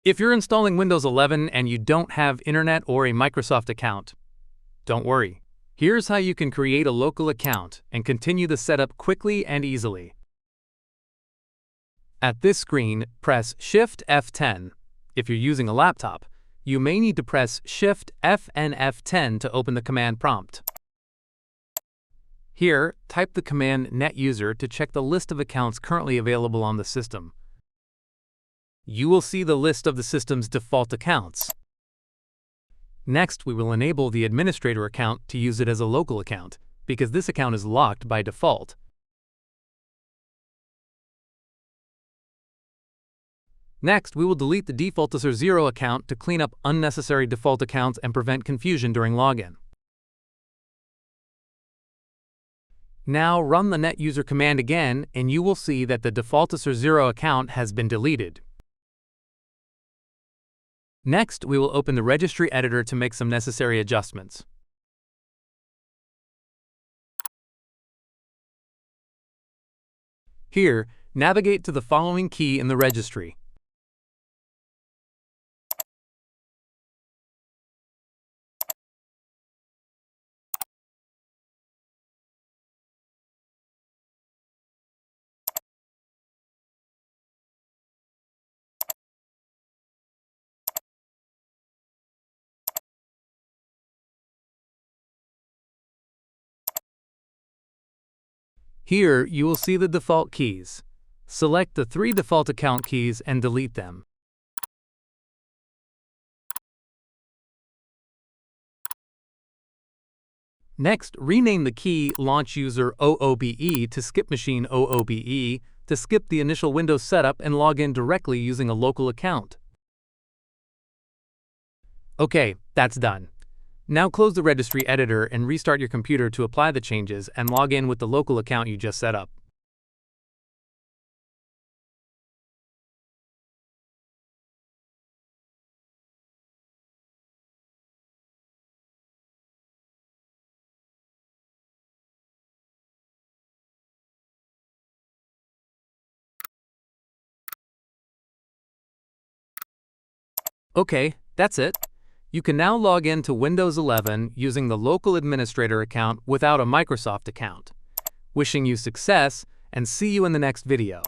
If you're installing Windows 11 and you don't have internet or a Microsoft account, don't worry. Here's how you can create a local account and continue the setup quickly and easily. At this screen, press Shift F10. If you're using a laptop, you may need to press Shift F and F10 to open the command prompt. Here, type the command netuser to check the list of accounts currently available on the system. You will see the list of the system's default accounts. Next, we will enable the administrator account to use it as a local account, because this account is locked by default. Next, we will delete the defaultUser0 account to clean up unnecessary default accounts and prevent confusion during login. Now run the netuser command again, and you will see that the defaultUser0 account has been deleted. Next, we will open the Registry editor to make some necessary adjustments. Here, navigate to the following key in the Registry. Here, you will see the default keys. Select the 3 default account keys and delete them. Next, rename the key Launch User OOBE to Skip Machine OOBE to skip the initial Windows setup and log in directly using a local account. Okay, that's done. Now close the Registry editor and restart your computer to apply the changes and log in with the local account you just set up. Okay, that's it. You can now log in to Windows 11 using the local administrator account without a Microsoft account. Wishing you success, and see you in the next video.